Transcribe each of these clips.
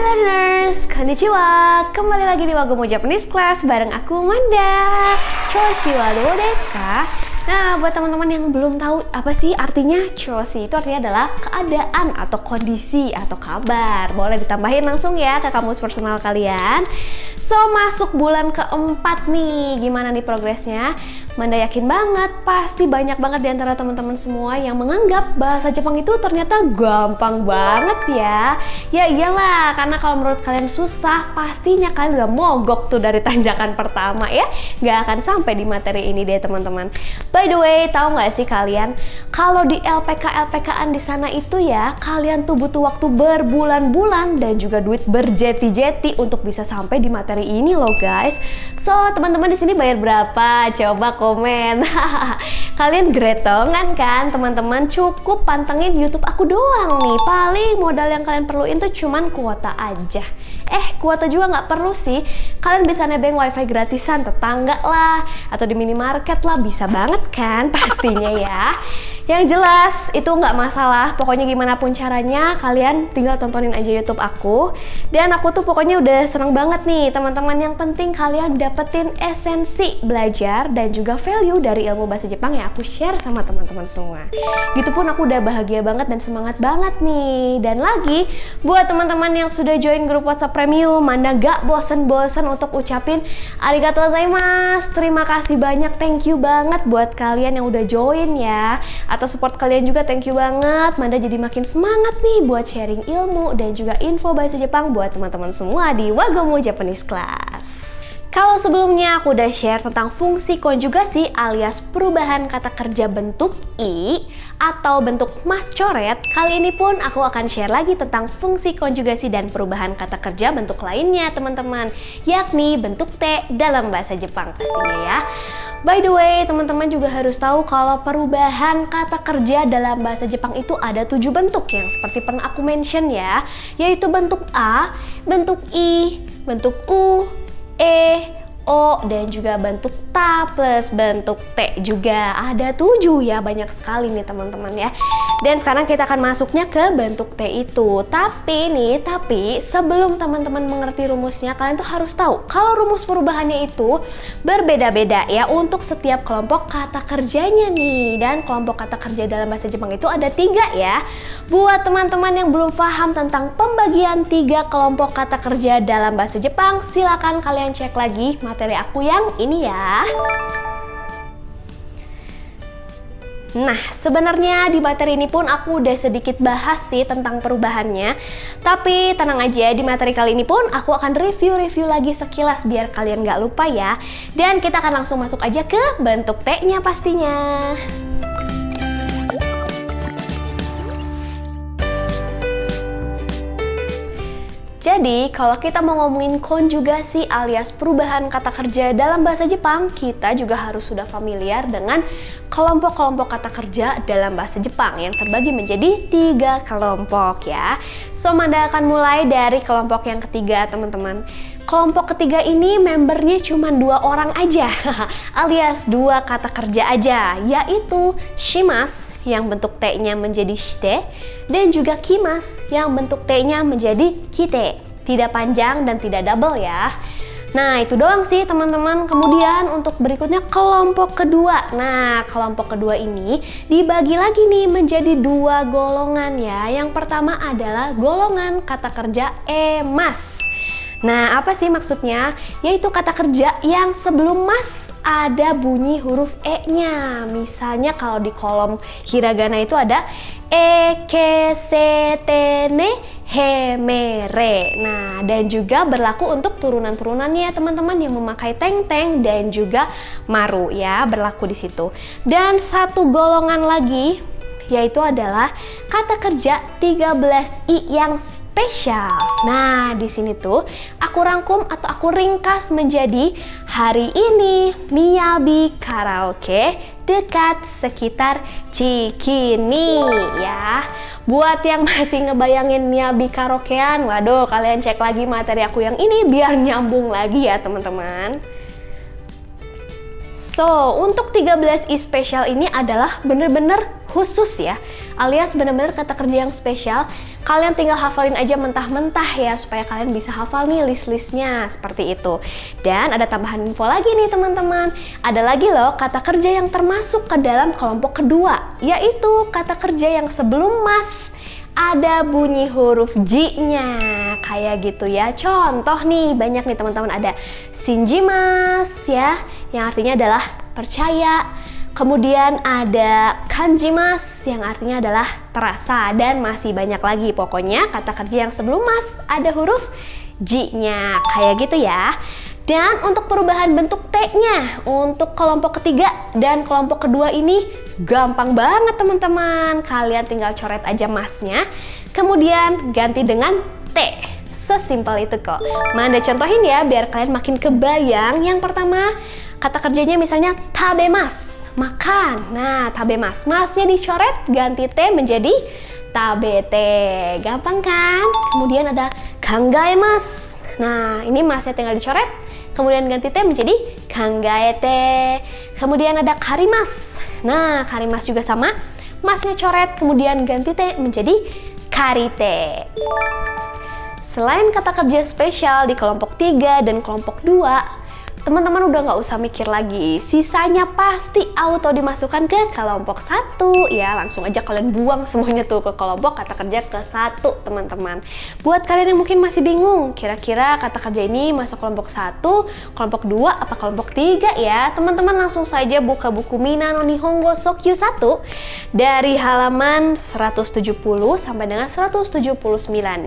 learners, konnichiwa. Kembali lagi di Wagomo Japanese Class bareng aku Manda. Choshi wa dou desu ka? Nah, buat teman-teman yang belum tahu apa sih artinya choshi, itu artinya adalah keadaan atau kondisi atau kabar. Boleh ditambahin langsung ya ke kamus personal kalian. So, masuk bulan keempat nih. Gimana nih progresnya? Manda yakin banget pasti banyak banget di antara teman-teman semua yang menganggap bahasa Jepang itu ternyata gampang banget ya. Ya iyalah, karena kalau menurut kalian susah, pastinya kalian udah mogok tuh dari tanjakan pertama ya. Gak akan sampai di materi ini deh teman-teman. By the way, tahu nggak sih kalian kalau di LPK-LPKan di sana itu ya, kalian tuh butuh waktu berbulan-bulan dan juga duit berjeti-jeti untuk bisa sampai di materi ini loh guys. So, teman-teman di sini bayar berapa? Coba komen. Kalian gretongan kan teman-teman? Cukup pantengin YouTube aku doang nih. Paling modal yang kalian perluin tuh cuman kuota aja. Kuota juga nggak perlu sih. Kalian bisa nebeng wifi gratisan tetangga lah, atau di minimarket lah, bisa banget kan pastinya ya. Yang jelas itu nggak masalah, pokoknya gimana pun caranya kalian tinggal tontonin aja YouTube aku. Dan aku tuh pokoknya udah seneng banget nih teman-teman. Yang penting kalian dapetin esensi belajar dan juga value dari ilmu bahasa Jepang yang aku share sama teman-teman semua. Gitu pun aku udah bahagia banget dan semangat banget nih. Dan lagi buat teman-teman yang sudah join grup WhatsApp Premium, Manda gak bosen-bosen untuk ucapin arigatou gozaimasu. Terima kasih banyak, thank you banget buat kalian yang udah join ya. Atau support kalian juga, thank you banget. Manda jadi makin semangat nih buat sharing ilmu dan juga info bahasa Jepang buat teman-teman semua di Wagomo Japanese Class. Kalau sebelumnya aku udah share tentang fungsi konjugasi alias perubahan kata kerja bentuk i atau bentuk mas coret, kali ini pun aku akan share lagi tentang fungsi konjugasi dan perubahan kata kerja bentuk lainnya teman-teman, yakni bentuk T dalam bahasa Jepang pastinya ya. By the way, teman-teman juga harus tahu kalau perubahan kata kerja dalam bahasa Jepang itu ada 7 bentuk yang seperti pernah aku mention ya, yaitu bentuk A, bentuk I, bentuk U, E, O, dan juga bentuk ta plus bentuk T juga. Ada 7 ya, banyak sekali nih teman-teman ya. Dan sekarang kita akan masuknya ke bentuk T itu. Tapi sebelum teman-teman mengerti rumusnya, kalian tuh harus tahu kalau rumus perubahannya itu berbeda-beda ya untuk setiap kelompok kata kerjanya nih. Dan kelompok kata kerja dalam bahasa Jepang itu ada 3 ya. Buat teman-teman yang belum paham tentang pembagian 3 kelompok kata kerja dalam bahasa Jepang, silakan kalian cek lagi materi aku yang ini ya. Nah, sebenarnya di materi ini pun aku udah sedikit bahas sih tentang perubahannya. Tapi tenang aja, di materi kali ini pun aku akan review lagi sekilas biar kalian gak lupa ya. Dan kita akan langsung masuk aja ke bentuk T-nya pastinya. Jadi, kalau kita mau ngomongin konjugasi alias perubahan kata kerja dalam bahasa Jepang, kita juga harus sudah familiar dengan kelompok-kelompok kata kerja dalam bahasa Jepang yang terbagi menjadi 3 kelompok ya. So, Manda akan mulai dari kelompok yang ketiga, teman-teman. Kelompok ketiga ini membernya cuma 2 orang aja, alias 2 kata kerja aja, yaitu shimas yang bentuk T-nya menjadi shite, dan juga kimas yang bentuk T-nya menjadi kite. Tidak panjang dan tidak double ya. Nah, itu doang sih teman-teman. Kemudian untuk berikutnya kelompok kedua. Nah, kelompok kedua ini dibagi lagi nih menjadi 2 golongan ya. Yang pertama adalah golongan kata kerja emas. Nah, apa sih maksudnya? Yaitu kata kerja yang sebelum mas ada bunyi huruf E-nya. Misalnya kalau di kolom hiragana itu ada ke, se, te, ne, he, me, re. Nah, dan juga berlaku untuk turunan-turunannya teman-teman yang memakai teng-teng dan juga maru ya, berlaku di situ. Dan satu golongan lagi yaitu adalah kata kerja 13i yang spesial. Nah, di sini tuh aku rangkum atau aku ringkas menjadi hari ini Miyabi karaoke dekat sekitar Cikini ya. Buat yang masih ngebayangin Miyabi karaokean, waduh kalian cek lagi materi aku yang ini biar nyambung lagi ya teman-teman. So, untuk 13i spesial ini adalah bener-bener khusus ya. alias benar-benar kata kerja yang spesial. Kalian tinggal hafalin aja mentah-mentah ya, supaya kalian bisa hafal nih list-listnya, seperti itu. Dan ada tambahan info lagi nih teman-teman, ada lagi loh kata kerja yang termasuk ke dalam kelompok kedua, yaitu kata kerja yang sebelum mas ada bunyi huruf J-nya, kayak gitu ya. Contoh nih, banyak nih teman-teman, ada shinjimas ya, yang artinya adalah percaya. Kemudian ada kanjimas yang artinya adalah terasa, dan masih banyak lagi. Pokoknya kata kerja yang sebelum mas ada huruf J-nya, kayak gitu ya. Dan untuk perubahan bentuk T-nya untuk kelompok ketiga dan kelompok kedua ini gampang banget teman-teman. Kalian tinggal coret aja masnya, kemudian ganti dengan T. Sesimpel itu kok. Manda contohin ya biar kalian makin kebayang. Yang pertama, kata kerjanya misalnya tabemas, makan. Nah, tabemas, masnya dicoret, ganti T menjadi tabete. Gampang kan? Kemudian ada kangaemas. Nah, ini masnya tinggal dicoret, kemudian ganti T menjadi kangaete. Kemudian ada karimas. Nah, karimas juga sama, masnya coret, kemudian ganti T menjadi karite. Selain kata kerja spesial di kelompok 3 dan kelompok 2, teman-teman udah nggak usah mikir lagi, sisanya pasti auto dimasukkan ke kelompok 1 ya. Langsung aja kalian buang semuanya tuh ke kelompok kata kerja ke-1 teman-teman. Buat kalian yang mungkin masih bingung, kira-kira kata kerja ini masuk kelompok 1, kelompok 2, apa kelompok 3 ya, teman-teman langsung saja buka buku Minano Nihongo Sokyu 1 dari halaman 170 sampai dengan 179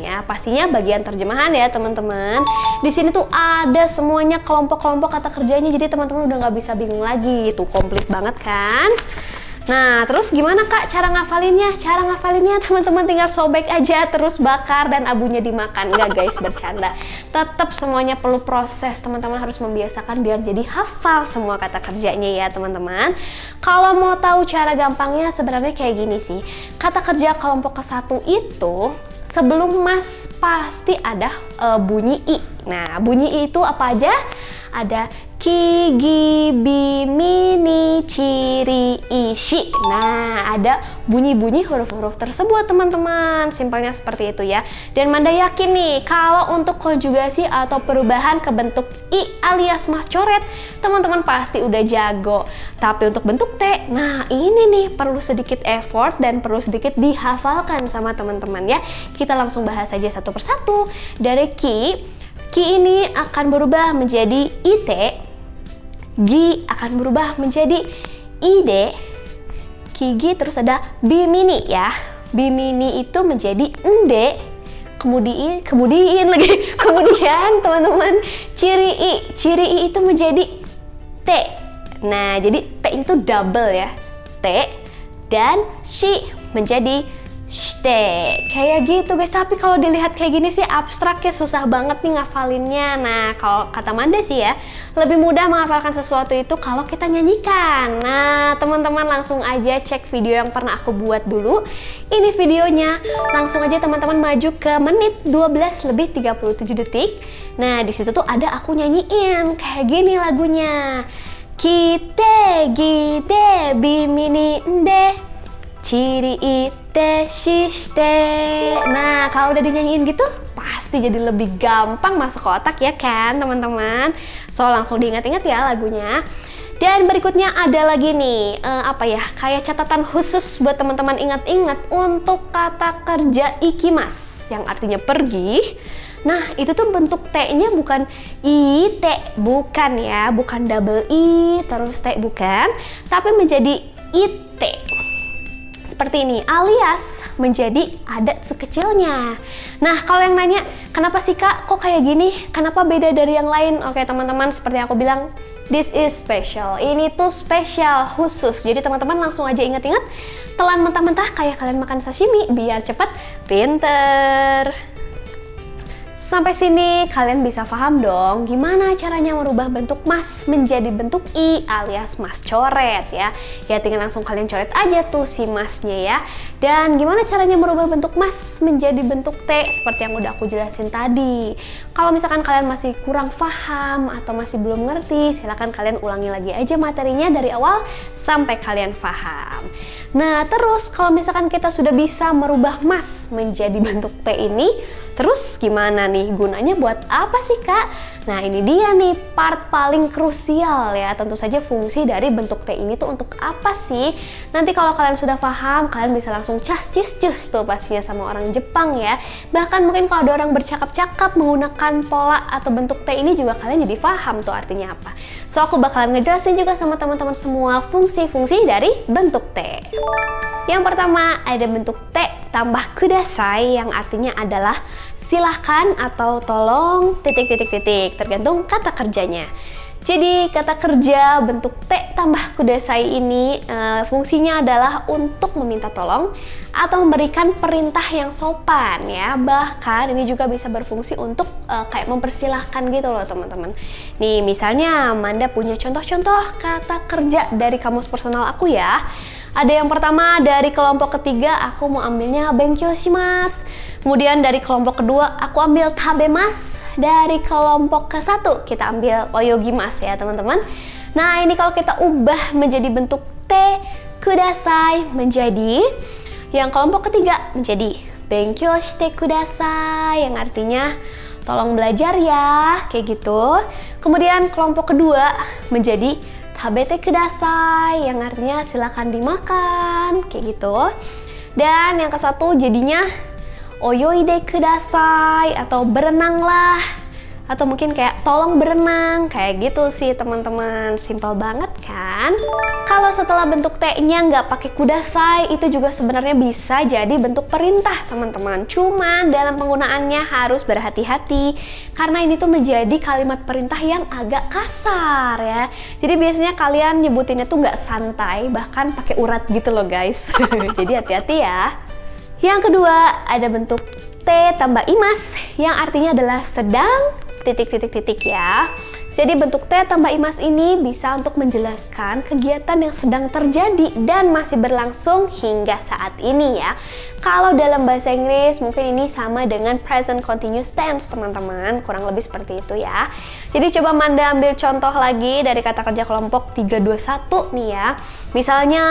ya. Pastinya bagian terjemahan ya teman-teman. Di sini tuh ada semuanya kelompok-kelompok kata kerjanya, jadi teman-teman udah nggak bisa bingung lagi. Tuh komplit banget kan. Nah, terus gimana kak cara ngafalinnya? Cara ngafalinnya teman-teman tinggal sobek aja, terus bakar dan abunya dimakan. Nggak guys, bercanda. Tetap semuanya perlu proses, teman-teman harus membiasakan biar jadi hafal semua kata kerjanya ya teman-teman. Kalau mau tahu cara gampangnya sebenarnya kayak gini sih. Kata kerja kelompok ke-1 itu sebelum mas pasti ada bunyi I. Nah, bunyi I itu apa aja? Ada ki, gi, bi, mi, ni, ciri, ishi. Nah, ada bunyi-bunyi huruf-huruf tersebut teman-teman. Simpelnya seperti itu ya. Dan Manda yakin nih, kalau untuk konjugasi atau perubahan ke bentuk I alias mas coret, teman-teman pasti udah jago. Tapi untuk bentuk T, nah ini nih perlu sedikit effort dan perlu sedikit dihafalkan sama teman-teman ya. Kita langsung bahas aja satu persatu. Dari ki ini akan berubah menjadi IT, gi akan berubah menjadi ide, kigi, terus ada bimini ya. Bimini itu menjadi ende, kemudian teman-teman ciri I itu menjadi T. Nah, jadi T itu double ya. T dan shi menjadi shte. Kayak gitu guys, tapi kalau dilihat kayak gini sih abstrak ya, susah banget nih ngafalinnya. Nah, kalau kata Manda sih ya, lebih mudah menghafalkan sesuatu itu kalau kita nyanyikan. Nah, teman-teman langsung aja cek video yang pernah aku buat dulu. Ini videonya, langsung aja teman-teman maju ke menit 12 lebih 37 detik. Nah, di situ tuh ada aku nyanyiin kayak gini lagunya. Kite, gide, bimini, ende, ciri ite, shiste. Nah, kalau udah dinyanyiin gitu, pasti jadi lebih gampang masuk ke otak ya kan teman-teman. So, langsung diingat-ingat ya lagunya. Dan berikutnya ada lagi nih, kayak catatan khusus buat teman-teman ingat-ingat untuk kata kerja ikimas, yang artinya pergi. Nah, itu tuh bentuk T-nya bukan IT, bukan ya, bukan double I, terus T bukan, tapi menjadi IT. Seperti ini, alias menjadi adat sekecilnya. Nah, kalau yang nanya, kenapa sih kak, kok kayak gini? Kenapa beda dari yang lain? Oke teman-teman, seperti aku bilang, this is special. Ini tuh spesial, khusus. Jadi teman-teman langsung aja ingat-ingat, telan mentah-mentah kayak kalian makan sashimi, biar cepet pinter. Sampai sini kalian bisa paham dong gimana caranya merubah bentuk mas menjadi bentuk i alias mas coret ya. Ya tinggal langsung kalian coret aja tuh si masnya ya. Dan gimana caranya merubah bentuk mas menjadi bentuk T seperti yang udah aku jelasin tadi. Kalau misalkan kalian masih kurang paham atau masih belum ngerti, silahkan kalian ulangi lagi aja materinya dari awal sampai kalian paham. Nah terus kalau misalkan kita sudah bisa merubah mas menjadi bentuk T ini, terus gimana nih gunanya buat apa sih kak? Nah ini dia nih part paling krusial ya. Tentu saja fungsi dari bentuk T ini tuh untuk apa sih? Nanti kalau kalian sudah paham, kalian bisa langsung cus tuh pastinya sama orang Jepang ya. Bahkan mungkin kalau ada orang bercakap-cakap menggunakan pola atau bentuk T ini juga kalian jadi paham tuh artinya apa. So aku bakalan ngejelasin juga sama teman-teman semua fungsi-fungsi dari bentuk T. Yang pertama ada bentuk T tambah kudasai yang artinya adalah silahkan atau tolong titik tergantung kata kerjanya. Jadi kata kerja bentuk T tambah kudasai ini fungsinya adalah untuk meminta tolong atau memberikan perintah yang sopan ya. Bahkan ini juga bisa berfungsi untuk kayak mempersilahkan gitu loh teman-teman. Nih misalnya Manda punya contoh-contoh kata kerja dari kamus personal aku ya. Ada yang pertama dari kelompok ketiga aku mau ambilnya benkyou shimasu. Kemudian dari kelompok kedua aku ambil tabemas. Dari kelompok ke satu kita ambil oyogimasu ya teman-teman. Nah ini kalau kita ubah menjadi bentuk T kudasai menjadi yang kelompok ketiga menjadi benkyou shite kudasai yang artinya tolong belajar ya kayak gitu. Kemudian kelompok kedua menjadi tabete kudasai yang artinya silakan dimakan kayak gitu. Dan yang ke satu jadinya oyoide kudasai atau berenanglah atau mungkin kayak tolong berenang kayak gitu sih teman-teman. Simpel banget kan? Kalau setelah bentuk T-nya nggak pakai kudasai itu juga sebenarnya bisa jadi bentuk perintah teman-teman. Cuman dalam penggunaannya harus berhati-hati karena ini tuh menjadi kalimat perintah yang agak kasar ya. Jadi biasanya kalian nyebutinnya tuh nggak santai bahkan pakai urat gitu loh guys. Jadi hati-hati ya. Yang kedua ada bentuk T tambah imas yang artinya adalah sedang ya. Jadi bentuk T tambah imas ini bisa untuk menjelaskan kegiatan yang sedang terjadi dan masih berlangsung hingga saat ini ya. Kalau dalam bahasa Inggris mungkin ini sama dengan present continuous tense teman-teman, kurang lebih seperti itu ya. Jadi coba Manda ambil contoh lagi dari kata kerja kelompok 321 nih ya. Misalnya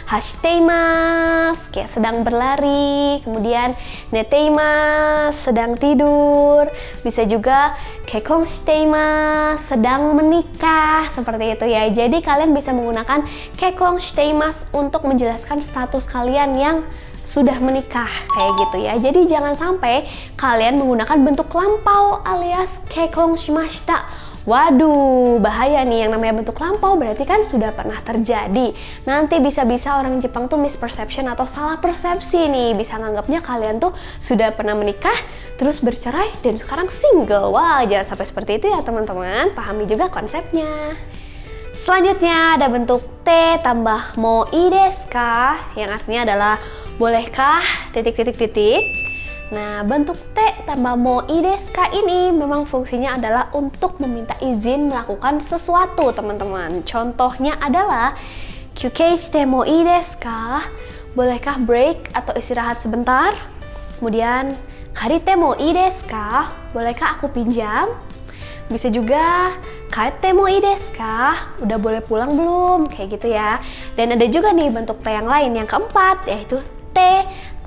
hashiteimasu kayak sedang berlari, kemudian neteimasu sedang tidur, bisa juga kekkon shiteimasu sedang menikah seperti itu ya. Jadi kalian bisa menggunakan kekkon shiteimasu untuk menjelaskan status kalian yang sudah menikah kayak gitu ya. Jadi jangan sampai kalian menggunakan bentuk lampau alias kekkon shimashita. Waduh, bahaya nih, yang namanya bentuk lampau berarti kan sudah pernah terjadi. Nanti bisa-bisa orang Jepang tuh misperception atau salah persepsi nih, bisa nganggapnya kalian tuh sudah pernah menikah, terus bercerai dan sekarang single. Wah, jangan sampai seperti itu ya teman-teman, pahami juga konsepnya. Selanjutnya ada bentuk T tambah mo ii desu ka yang artinya adalah bolehkah titik. Nah, bentuk T tambah mo ii desu ka ini memang fungsinya adalah untuk meminta izin melakukan sesuatu, teman-teman. Contohnya adalah kyukei shite mo ii desu ka? Bolehkah break atau istirahat sebentar? Kemudian karite mo ii desu ka? Bolehkah aku pinjam? Bisa juga kaete mo ii desu ka? Udah boleh pulang belum? Kayak gitu ya. Dan ada juga nih bentuk T yang lain, yang keempat, yaitu T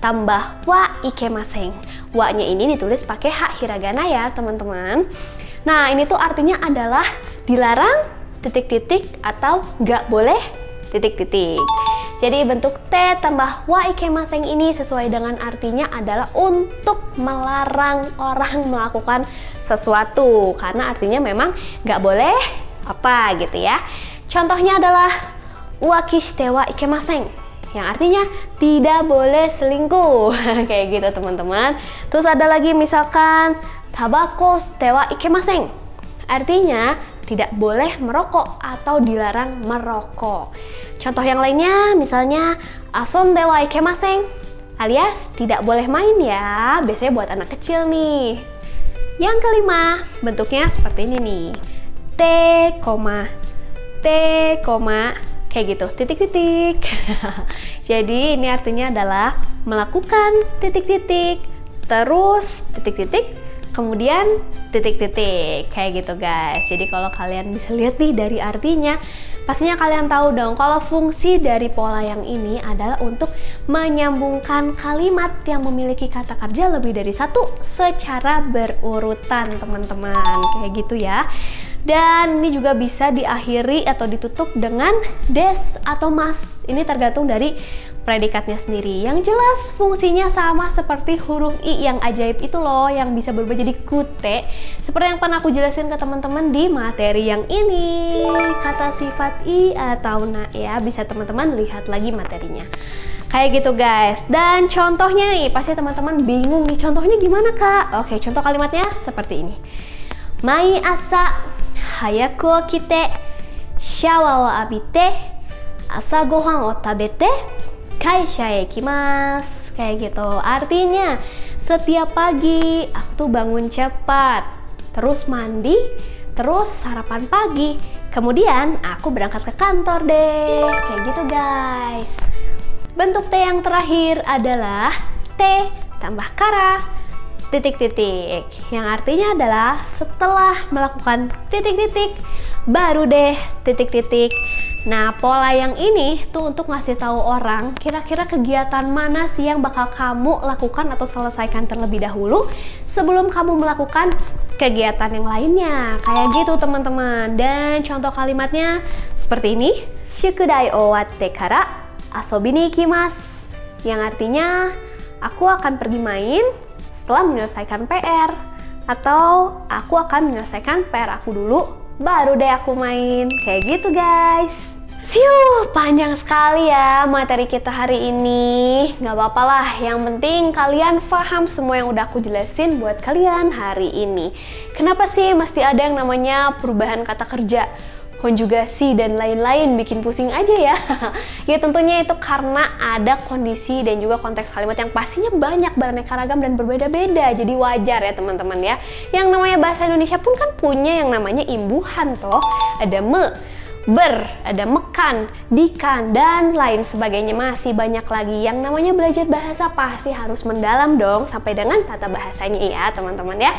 tambah wa ikemasen. Wa-nya ini ditulis pakai hak hiragana ya teman-teman. Nah ini tuh artinya adalah dilarang titik-titik atau nggak boleh titik-titik. Jadi bentuk T tambah wa ikemasen ini sesuai dengan artinya adalah untuk melarang orang melakukan sesuatu. Karena artinya memang nggak boleh apa gitu ya. Contohnya adalah uwaki shite wa ikemasen, yang artinya tidak boleh selingkuh. Kayak gitu teman-teman. Terus ada lagi misalkan tabako shite wa ikemasen, artinya tidak boleh merokok atau dilarang merokok. Contoh yang lainnya misalnya asonde wa ikemasen, alias tidak boleh main ya, biasanya buat anak kecil nih. Yang kelima, bentuknya seperti ini nih. T, T, kayak gitu, titik-titik. Jadi ini artinya adalah melakukan titik-titik, terus titik-titik, kemudian titik-titik, kayak gitu guys. Jadi kalau kalian bisa lihat nih dari artinya, pastinya kalian tahu dong kalau fungsi dari pola yang ini adalah untuk menyambungkan kalimat yang memiliki kata kerja lebih dari satu secara berurutan, teman-teman, kayak gitu ya. Dan ini juga bisa diakhiri atau ditutup dengan des atau mas. Ini tergantung dari predikatnya sendiri. Yang jelas fungsinya sama seperti huruf I yang ajaib itu loh, yang bisa berubah jadi kute. Seperti yang pernah aku jelasin ke teman-teman di materi yang ini. Kata sifat I atau na ya, bisa teman-teman lihat lagi materinya. Kayak gitu guys. Dan contohnya nih, pasti teman-teman bingung nih, contohnya gimana kak? Oke, contoh kalimatnya seperti ini. Mai asa hayaku okite, shawa wo abite, asa gohan o tabete, kaisha e ikimasu. Kayak gitu. Artinya, setiap pagi aku tuh bangun cepat, terus mandi, terus sarapan pagi, kemudian aku berangkat ke kantor deh. Kayak gitu guys. Bentuk T yang terakhir adalah T tambah kara titik-titik, yang artinya adalah setelah melakukan titik-titik baru deh titik-titik. Nah, pola yang ini tuh untuk ngasih tahu orang kira-kira kegiatan mana sih yang bakal kamu lakukan atau selesaikan terlebih dahulu sebelum kamu melakukan kegiatan yang lainnya. Kayak gitu teman-teman. Dan contoh kalimatnya seperti ini. Shukudai owatte kara asobi ni ikimasu. Yang artinya aku akan pergi main setelah menyelesaikan PR, atau aku akan menyelesaikan PR aku dulu baru deh aku main. Kayak gitu guys. Phew, panjang sekali ya materi kita hari ini. Gak apa-apa lah, yang penting kalian paham semua yang udah aku jelasin buat kalian hari ini. Kenapa sih mesti ada yang namanya perubahan kata kerja, konjugasi, dan lain-lain, bikin pusing aja ya. Ya tentunya itu karena ada kondisi dan juga konteks kalimat yang pastinya banyak, beraneka ragam dan berbeda-beda. Jadi wajar ya teman-teman ya. Yang namanya bahasa Indonesia pun kan punya yang namanya imbuhan toh. Ada me, ber, ada mekan, dikan, dan lain sebagainya. Masih banyak lagi. Yang namanya belajar bahasa pasti harus mendalam dong sampai dengan tata bahasanya ya teman-teman ya.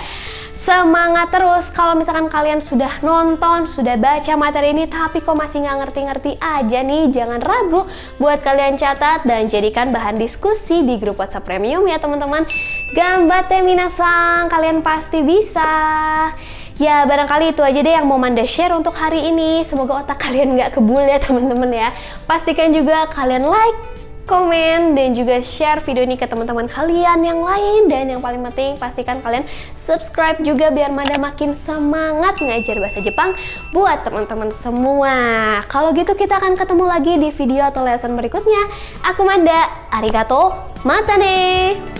Semangat terus. Kalau misalkan kalian sudah nonton, sudah baca materi ini tapi kok masih nggak ngerti-ngerti aja nih, jangan ragu buat kalian catat dan jadikan bahan diskusi di grup WhatsApp Premium ya teman-teman. Ganbatte minasan, kalian pasti bisa. Ya barangkali itu aja deh yang mau Manda share untuk hari ini. Semoga otak kalian nggak kebul ya teman-teman ya. Pastikan juga kalian like, komen, dan juga share video ini ke teman-teman kalian yang lain. Dan yang paling penting pastikan kalian subscribe juga biar Manda makin semangat ngajar bahasa Jepang buat teman-teman semua. Kalau gitu kita akan ketemu lagi di video atau lesson berikutnya. Aku Manda, arigato, mata ne.